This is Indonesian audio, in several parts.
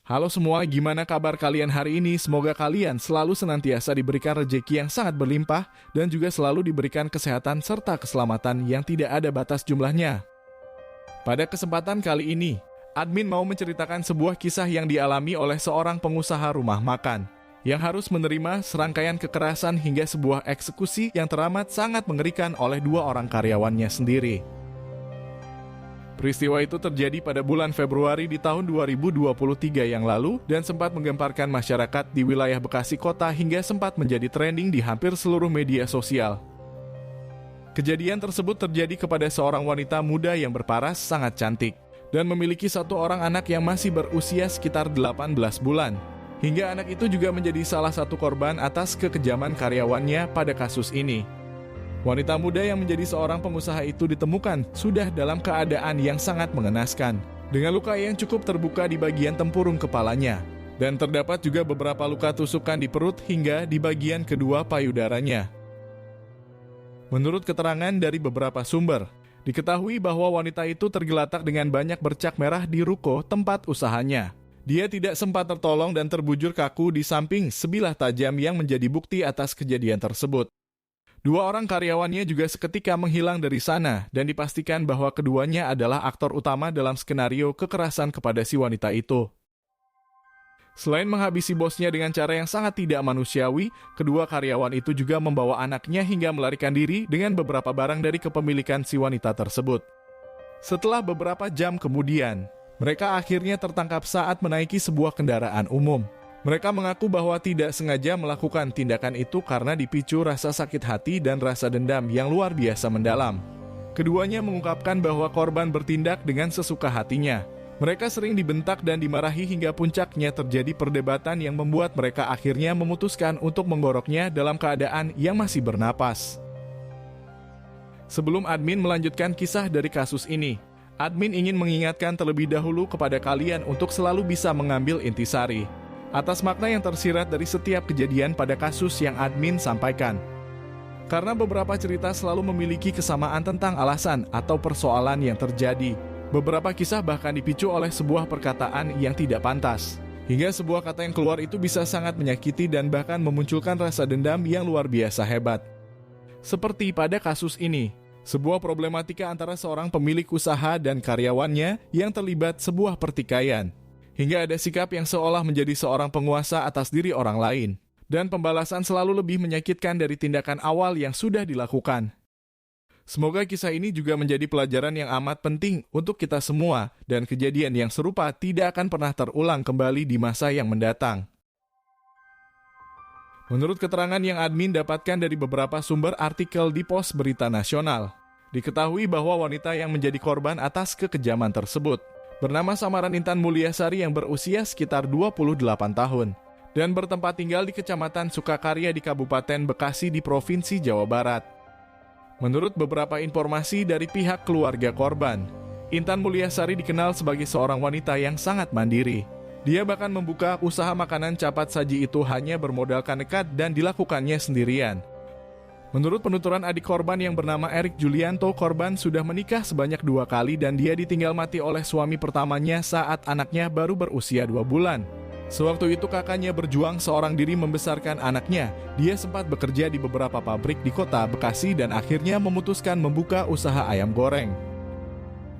Halo semua, gimana kabar kalian hari ini? Semoga kalian selalu senantiasa diberikan rejeki yang sangat berlimpah dan juga selalu diberikan kesehatan serta keselamatan yang tidak ada batas jumlahnya. Pada kesempatan kali ini, admin mau menceritakan sebuah kisah yang dialami oleh seorang pengusaha rumah makan yang harus menerima serangkaian kekerasan hingga sebuah eksekusi yang teramat sangat mengerikan oleh dua orang karyawannya sendiri. Peristiwa itu terjadi pada bulan Februari di tahun 2023 yang lalu dan sempat menggemparkan masyarakat di wilayah Bekasi Kota hingga sempat menjadi trending di hampir seluruh media sosial. Kejadian tersebut terjadi kepada seorang wanita muda yang berparas sangat cantik dan memiliki satu orang anak yang masih berusia sekitar 18 bulan. Hingga anak itu juga menjadi salah satu korban atas kekejaman karyawannya pada kasus ini. Wanita muda yang menjadi seorang pengusaha itu ditemukan sudah dalam keadaan yang sangat mengenaskan, dengan luka yang cukup terbuka di bagian tempurung kepalanya, dan terdapat juga beberapa luka tusukan di perut hingga di bagian kedua payudaranya. Menurut keterangan dari beberapa sumber, diketahui bahwa wanita itu tergeletak dengan banyak bercak merah di ruko tempat usahanya. Dia tidak sempat tertolong dan terbujur kaku di samping sebilah tajam yang menjadi bukti atas kejadian tersebut. Dua orang karyawannya juga seketika menghilang dari sana dan dipastikan bahwa keduanya adalah aktor utama dalam skenario kekerasan kepada si wanita itu. Selain menghabisi bosnya dengan cara yang sangat tidak manusiawi, kedua karyawan itu juga membawa anaknya hingga melarikan diri dengan beberapa barang dari kepemilikan si wanita tersebut. Setelah beberapa jam kemudian, mereka akhirnya tertangkap saat menaiki sebuah kendaraan umum. Mereka mengaku bahwa tidak sengaja melakukan tindakan itu karena dipicu rasa sakit hati dan rasa dendam yang luar biasa mendalam. Keduanya mengungkapkan bahwa korban bertindak dengan sesuka hatinya. Mereka sering dibentak dan dimarahi hingga puncaknya terjadi perdebatan yang membuat mereka akhirnya memutuskan untuk menggoroknya dalam keadaan yang masih bernapas. Sebelum admin melanjutkan kisah dari kasus ini, admin ingin mengingatkan terlebih dahulu kepada kalian untuk selalu bisa mengambil intisari atas makna yang tersirat dari setiap kejadian pada kasus yang admin sampaikan. Karena beberapa cerita selalu memiliki kesamaan tentang alasan atau persoalan yang terjadi. Beberapa kisah bahkan dipicu oleh sebuah perkataan yang tidak pantas. Hingga sebuah kata yang keluar itu bisa sangat menyakiti dan bahkan memunculkan rasa dendam yang luar biasa hebat. Seperti pada kasus ini, sebuah problematika antara seorang pemilik usaha dan karyawannya yang terlibat sebuah pertikaian. Hingga ada sikap yang seolah menjadi seorang penguasa atas diri orang lain. Dan pembalasan selalu lebih menyakitkan dari tindakan awal yang sudah dilakukan. Semoga kisah ini juga menjadi pelajaran yang amat penting untuk kita semua dan kejadian yang serupa tidak akan pernah terulang kembali di masa yang mendatang. Menurut keterangan yang admin dapatkan dari beberapa sumber artikel di Pos Berita Nasional, diketahui bahwa wanita yang menjadi korban atas kekejaman tersebut bernama samaran Intan Mulyasari yang berusia sekitar 28 tahun dan bertempat tinggal di Kecamatan Sukakarya di Kabupaten Bekasi di Provinsi Jawa Barat. Menurut beberapa informasi dari pihak keluarga korban, Intan Mulyasari dikenal sebagai seorang wanita yang sangat mandiri. Dia bahkan membuka usaha makanan capat saji itu hanya bermodalkan nekat dan dilakukannya sendirian. Menurut penuturan adik korban yang bernama Erik Julianto, korban sudah menikah sebanyak 2 kali dan dia ditinggal mati oleh suami pertamanya saat anaknya baru berusia 2 bulan. Sewaktu itu kakaknya berjuang seorang diri membesarkan anaknya. Dia sempat bekerja di beberapa pabrik di kota Bekasi dan akhirnya memutuskan membuka usaha ayam goreng.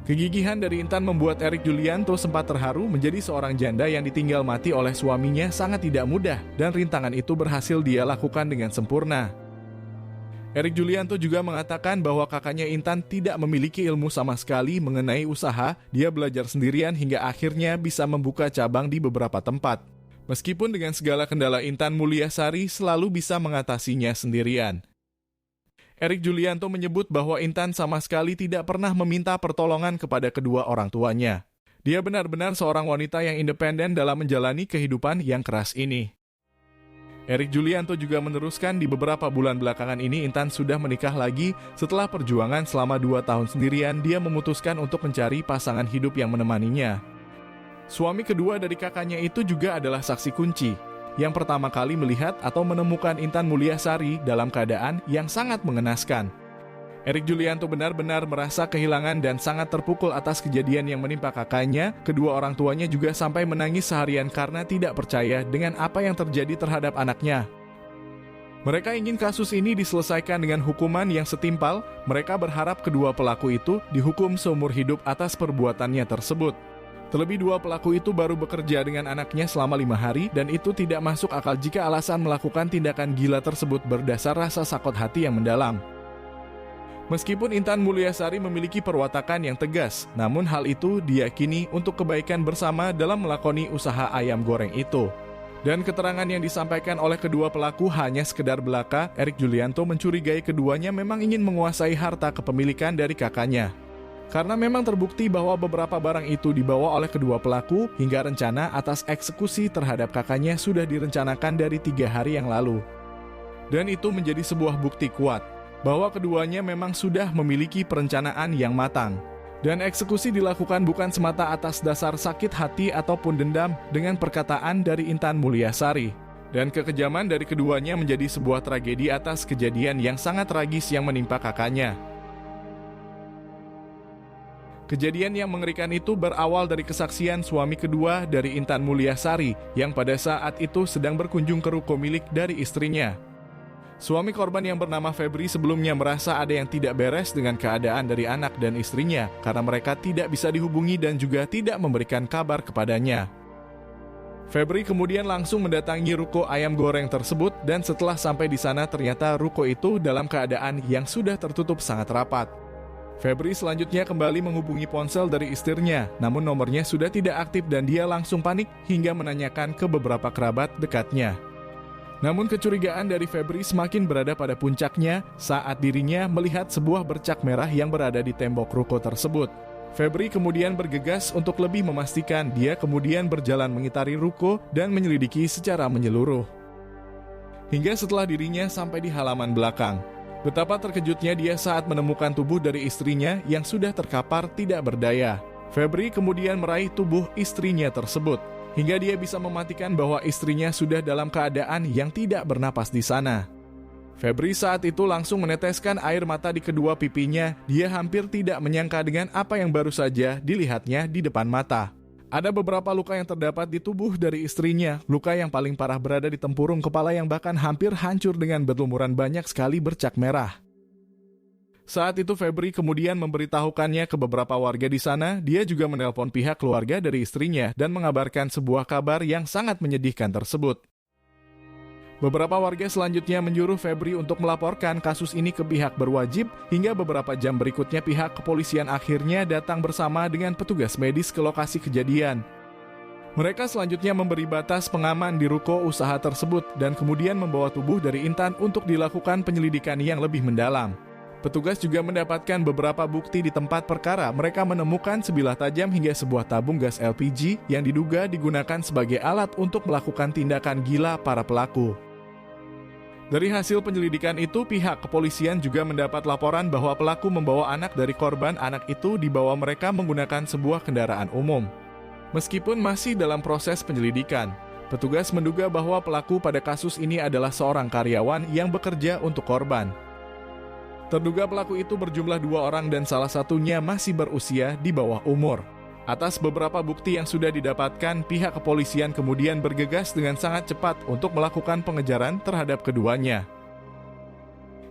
Kegigihan dari Intan membuat Erik Julianto sempat terharu. Menjadi seorang janda yang ditinggal mati oleh suaminya sangat tidak mudah dan rintangan itu berhasil dia lakukan dengan sempurna. Erik Julianto juga mengatakan bahwa kakaknya Intan tidak memiliki ilmu sama sekali mengenai usaha. Dia belajar sendirian hingga akhirnya bisa membuka cabang di beberapa tempat. Meskipun dengan segala kendala, Intan Mulyasari selalu bisa mengatasinya sendirian. Erik Julianto menyebut bahwa Intan sama sekali tidak pernah meminta pertolongan kepada kedua orang tuanya. Dia benar-benar seorang wanita yang independen dalam menjalani kehidupan yang keras ini. Erik Julianto juga meneruskan di beberapa bulan belakangan ini Intan sudah menikah lagi. Setelah perjuangan selama 2 tahun sendirian, dia memutuskan untuk mencari pasangan hidup yang menemaninya. Suami kedua dari kakaknya itu juga adalah saksi kunci yang pertama kali melihat atau menemukan Intan Mulyasari dalam keadaan yang sangat mengenaskan. Erik Julianto benar-benar merasa kehilangan dan sangat terpukul atas kejadian yang menimpa kakaknya. Kedua orang tuanya juga sampai menangis seharian karena tidak percaya dengan apa yang terjadi terhadap anaknya. Mereka ingin kasus ini diselesaikan dengan hukuman yang setimpal. Mereka berharap kedua pelaku itu dihukum seumur hidup atas perbuatannya tersebut. Terlebih dua pelaku itu baru bekerja dengan anaknya selama 5 hari dan itu tidak masuk akal jika alasan melakukan tindakan gila tersebut berdasar rasa sakit hati yang mendalam. Meskipun Intan Mulyasari memiliki perwatakan yang tegas, namun hal itu diyakini untuk kebaikan bersama dalam melakoni usaha ayam goreng itu. Dan keterangan yang disampaikan oleh kedua pelaku hanya sekedar belaka. Erik Julianto mencurigai keduanya memang ingin menguasai harta kepemilikan dari kakaknya. Karena memang terbukti bahwa beberapa barang itu dibawa oleh kedua pelaku hingga rencana atas eksekusi terhadap kakaknya sudah direncanakan dari 3 hari yang lalu. Dan itu menjadi sebuah bukti kuat bahwa keduanya memang sudah memiliki perencanaan yang matang. Dan eksekusi dilakukan bukan semata atas dasar sakit hati ataupun dendam dengan perkataan dari Intan Mulyasari. Dan kekejaman dari keduanya menjadi sebuah tragedi atas kejadian yang sangat tragis yang menimpa kakaknya. Kejadian yang mengerikan itu berawal dari kesaksian suami kedua dari Intan Mulyasari yang pada saat itu sedang berkunjung ke ruko milik dari istrinya. Suami korban yang bernama Febri sebelumnya merasa ada yang tidak beres dengan keadaan dari anak dan istrinya karena mereka tidak bisa dihubungi dan juga tidak memberikan kabar kepadanya. Febri kemudian langsung mendatangi ruko ayam goreng tersebut dan setelah sampai di sana ternyata ruko itu dalam keadaan yang sudah tertutup sangat rapat. Febri selanjutnya kembali menghubungi ponsel dari istrinya, namun nomornya sudah tidak aktif dan dia langsung panik hingga menanyakan ke beberapa kerabat dekatnya. Namun kecurigaan dari Febri semakin berada pada puncaknya saat dirinya melihat sebuah bercak merah yang berada di tembok ruko tersebut. Febri kemudian bergegas untuk lebih memastikan. Dia kemudian berjalan mengitari ruko dan menyelidiki secara menyeluruh. Hingga setelah dirinya sampai di halaman belakang. Betapa terkejutnya dia saat menemukan tubuh dari istrinya yang sudah terkapar tidak berdaya. Febri kemudian meraih tubuh istrinya tersebut, hingga dia bisa memastikan bahwa istrinya sudah dalam keadaan yang tidak bernapas di sana. Febri saat itu langsung meneteskan air mata di kedua pipinya. Dia hampir tidak menyangka dengan apa yang baru saja dilihatnya di depan mata. Ada beberapa luka yang terdapat di tubuh dari istrinya. Luka yang paling parah berada di tempurung kepala yang bahkan hampir hancur dengan berlumuran banyak sekali bercak merah. Saat itu Febri kemudian memberitahukannya ke beberapa warga di sana. Dia juga menelpon pihak keluarga dari istrinya dan mengabarkan sebuah kabar yang sangat menyedihkan tersebut. Beberapa warga selanjutnya menyuruh Febri untuk melaporkan kasus ini ke pihak berwajib, hingga beberapa jam berikutnya pihak kepolisian akhirnya datang bersama dengan petugas medis ke lokasi kejadian. Mereka selanjutnya memberi batas pengaman di ruko usaha tersebut dan kemudian membawa tubuh dari Intan untuk dilakukan penyelidikan yang lebih mendalam. Petugas juga mendapatkan beberapa bukti di tempat perkara. Mereka menemukan sebilah tajam hingga sebuah tabung gas LPG yang diduga digunakan sebagai alat untuk melakukan tindakan gila para pelaku. Dari hasil penyelidikan itu, pihak kepolisian juga mendapat laporan bahwa pelaku membawa anak dari korban. Anak itu dibawa mereka menggunakan sebuah kendaraan umum. Meskipun masih dalam proses penyelidikan, petugas menduga bahwa pelaku pada kasus ini adalah seorang karyawan yang bekerja untuk korban. Terduga pelaku itu berjumlah 2 orang dan salah satunya masih berusia di bawah umur. Atas beberapa bukti yang sudah didapatkan, pihak kepolisian kemudian bergegas dengan sangat cepat untuk melakukan pengejaran terhadap keduanya.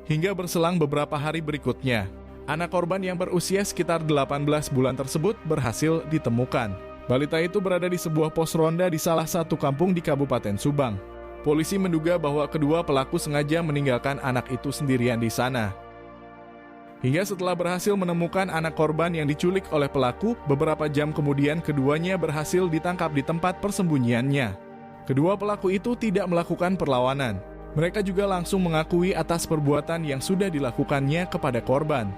Hingga berselang beberapa hari berikutnya, anak korban yang berusia sekitar 18 bulan tersebut berhasil ditemukan. Balita itu berada di sebuah pos ronda di salah satu kampung di Kabupaten Subang. Polisi menduga bahwa kedua pelaku sengaja meninggalkan anak itu sendirian di sana. Hingga setelah berhasil menemukan anak korban yang diculik oleh pelaku, beberapa jam kemudian keduanya berhasil ditangkap di tempat persembunyiannya. Kedua pelaku itu tidak melakukan perlawanan. Mereka juga langsung mengakui atas perbuatan yang sudah dilakukannya kepada korban.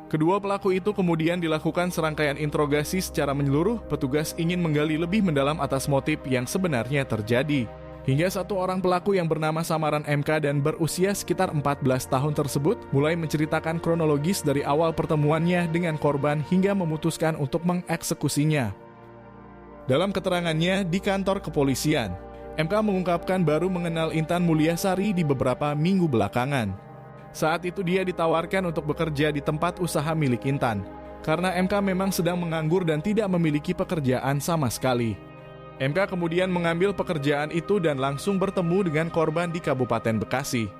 Kedua pelaku itu kemudian dilakukan serangkaian interogasi secara menyeluruh. Petugas ingin menggali lebih mendalam atas motif yang sebenarnya terjadi. Hingga satu orang pelaku yang bernama samaran MK dan berusia sekitar 14 tahun tersebut mulai menceritakan kronologis dari awal pertemuannya dengan korban hingga memutuskan untuk mengeksekusinya. Dalam keterangannya di kantor kepolisian, MK mengungkapkan baru mengenal Intan Mulyasari di beberapa minggu belakangan. Saat itu dia ditawarkan untuk bekerja di tempat usaha milik Intan, karena MK memang sedang menganggur dan tidak memiliki pekerjaan sama sekali. MK kemudian mengambil pekerjaan itu dan langsung bertemu dengan korban di Kabupaten Bekasi.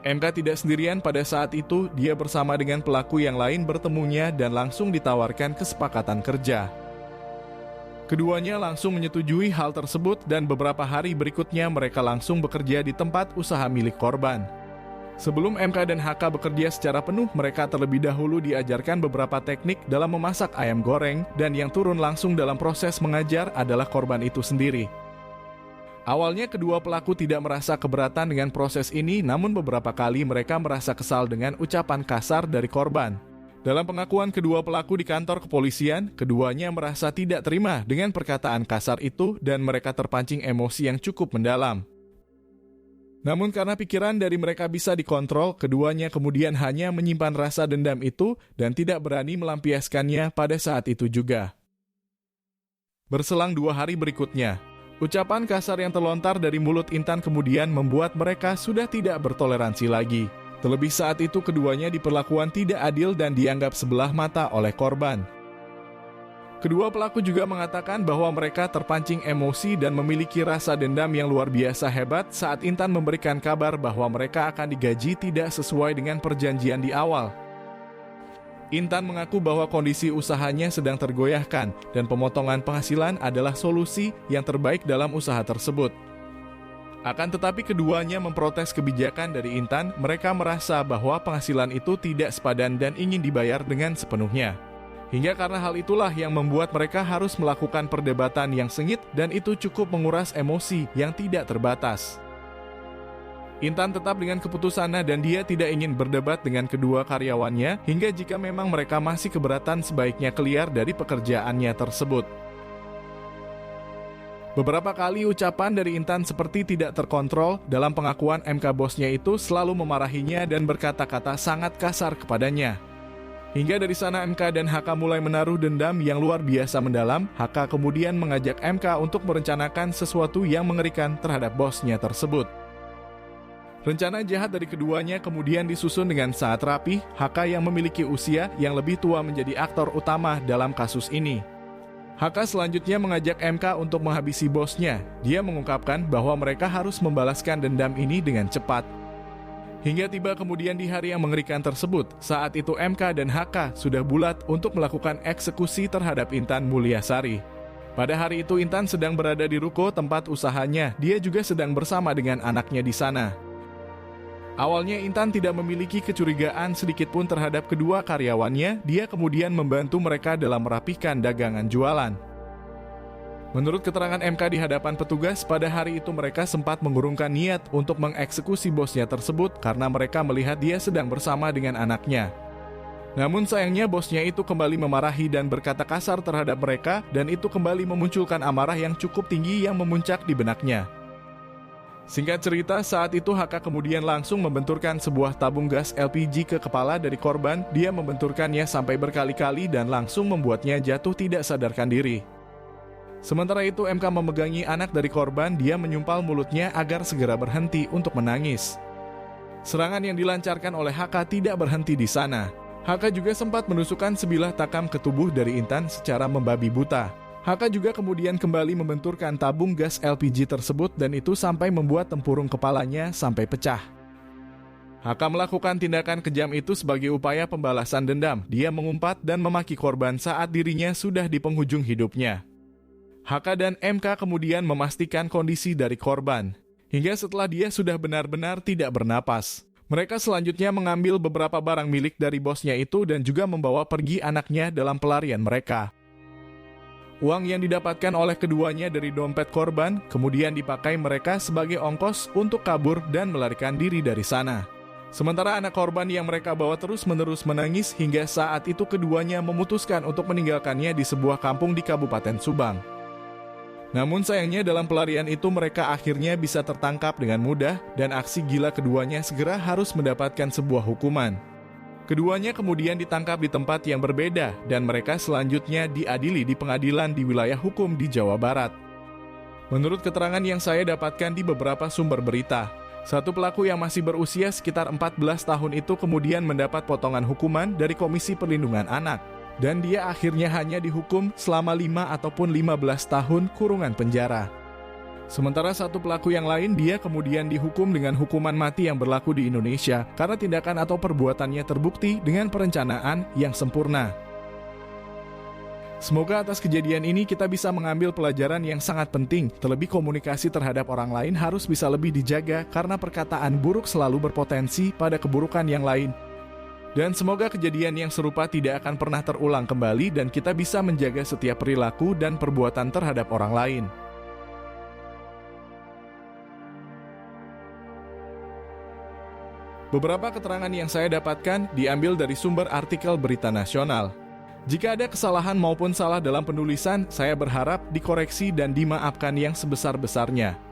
MK tidak sendirian pada saat itu, dia bersama dengan pelaku yang lain bertemunya dan langsung ditawarkan kesepakatan kerja. Keduanya langsung menyetujui hal tersebut dan beberapa hari berikutnya mereka langsung bekerja di tempat usaha milik korban. Sebelum MK dan HK bekerja secara penuh, mereka terlebih dahulu diajarkan beberapa teknik dalam memasak ayam goreng, dan yang turun langsung dalam proses mengajar adalah korban itu sendiri. Awalnya kedua pelaku tidak merasa keberatan dengan proses ini, namun beberapa kali mereka merasa kesal dengan ucapan kasar dari korban. Dalam pengakuan kedua pelaku di kantor kepolisian, keduanya merasa tidak terima dengan perkataan kasar itu dan mereka terpancing emosi yang cukup mendalam. Namun karena pikiran dari mereka bisa dikontrol, keduanya kemudian hanya menyimpan rasa dendam itu dan tidak berani melampiaskannya pada saat itu juga. Berselang 2 hari berikutnya, ucapan kasar yang terlontar dari mulut Intan kemudian membuat mereka sudah tidak bertoleransi lagi. Terlebih saat itu keduanya diperlakukan tidak adil dan dianggap sebelah mata oleh korban. Kedua pelaku juga mengatakan bahwa mereka terpancing emosi dan memiliki rasa dendam yang luar biasa hebat saat Intan memberikan kabar bahwa mereka akan digaji tidak sesuai dengan perjanjian di awal. Intan mengaku bahwa kondisi usahanya sedang tergoyahkan dan pemotongan penghasilan adalah solusi yang terbaik dalam usaha tersebut. Akan tetapi keduanya memprotes kebijakan dari Intan, mereka merasa bahwa penghasilan itu tidak sepadan dan ingin dibayar dengan sepenuhnya. Hingga karena hal itulah yang membuat mereka harus melakukan perdebatan yang sengit dan itu cukup menguras emosi yang tidak terbatas. Intan tetap dengan keputusannya dan dia tidak ingin berdebat dengan kedua karyawannya hingga jika memang mereka masih keberatan sebaiknya keluar dari pekerjaannya tersebut. Beberapa kali ucapan dari Intan seperti tidak terkontrol. Dalam pengakuan MK bosnya itu selalu memarahinya dan berkata-kata sangat kasar kepadanya. Hingga dari sana MK dan HK mulai menaruh dendam yang luar biasa mendalam. HK kemudian mengajak MK untuk merencanakan sesuatu yang mengerikan terhadap bosnya tersebut. Rencana jahat dari keduanya kemudian disusun dengan sangat rapi. HK yang memiliki usia yang lebih tua menjadi aktor utama dalam kasus ini. HK selanjutnya mengajak MK untuk menghabisi bosnya. Dia mengungkapkan bahwa mereka harus membalaskan dendam ini dengan cepat. Hingga tiba kemudian di hari yang mengerikan tersebut, saat itu MK dan HK sudah bulat untuk melakukan eksekusi terhadap Intan Mulyasari. Pada hari itu Intan sedang berada di ruko tempat usahanya, dia juga sedang bersama dengan anaknya di sana. Awalnya Intan tidak memiliki kecurigaan sedikitpun terhadap kedua karyawannya, dia kemudian membantu mereka dalam merapihkan dagangan jualan. Menurut keterangan MK di hadapan petugas, pada hari itu mereka sempat mengurungkan niat untuk mengeksekusi bosnya tersebut karena mereka melihat dia sedang bersama dengan anaknya. Namun sayangnya bosnya itu kembali memarahi dan berkata kasar terhadap mereka dan itu kembali memunculkan amarah yang cukup tinggi yang memuncak di benaknya. Singkat cerita, saat itu HK kemudian langsung membenturkan sebuah tabung gas LPG ke kepala dari korban. Dia membenturkannya sampai berkali-kali dan langsung membuatnya jatuh tidak sadarkan diri. Sementara itu MK memegangi anak dari korban, dia menyumpal mulutnya agar segera berhenti untuk menangis. Serangan yang dilancarkan oleh HK tidak berhenti di sana. HK juga sempat menusukkan sebilah takam ke tubuh dari Intan secara membabi buta. HK juga kemudian kembali membenturkan tabung gas LPG tersebut dan itu sampai membuat tempurung kepalanya sampai pecah. HK melakukan tindakan kejam itu sebagai upaya pembalasan dendam. Dia mengumpat dan memaki korban saat dirinya sudah di penghujung hidupnya. HK dan MK kemudian memastikan kondisi dari korban. Hingga setelah dia sudah benar-benar tidak bernapas, mereka selanjutnya mengambil beberapa barang milik dari bosnya itu dan juga membawa pergi anaknya dalam pelarian mereka. Uang yang didapatkan oleh keduanya dari dompet korban kemudian dipakai mereka sebagai ongkos untuk kabur dan melarikan diri dari sana. Sementara anak korban yang mereka bawa terus-menerus menangis hingga saat itu keduanya memutuskan untuk meninggalkannya di sebuah kampung di Kabupaten Subang. Namun sayangnya dalam pelarian itu mereka akhirnya bisa tertangkap dengan mudah dan aksi gila keduanya segera harus mendapatkan sebuah hukuman. Keduanya kemudian ditangkap di tempat yang berbeda dan mereka selanjutnya diadili di pengadilan di wilayah hukum di Jawa Barat. Menurut keterangan yang saya dapatkan di beberapa sumber berita, Satu pelaku yang masih berusia sekitar 14 tahun itu kemudian mendapat potongan hukuman dari Komisi Perlindungan Anak. Dan dia akhirnya hanya dihukum selama 5 ataupun 15 tahun kurungan penjara. Sementara satu pelaku yang lain, dia kemudian dihukum dengan hukuman mati yang berlaku di Indonesia karena tindakan atau perbuatannya terbukti dengan perencanaan yang sempurna. Semoga atas kejadian ini kita bisa mengambil pelajaran yang sangat penting, terlebih komunikasi terhadap orang lain harus bisa lebih dijaga karena perkataan buruk selalu berpotensi pada keburukan yang lain. Dan semoga kejadian yang serupa tidak akan pernah terulang kembali dan kita bisa menjaga setiap perilaku dan perbuatan terhadap orang lain. Beberapa keterangan yang saya dapatkan diambil dari sumber artikel berita nasional. Jika ada kesalahan maupun salah dalam penulisan, saya berharap dikoreksi dan dimaafkan yang sebesar-besarnya.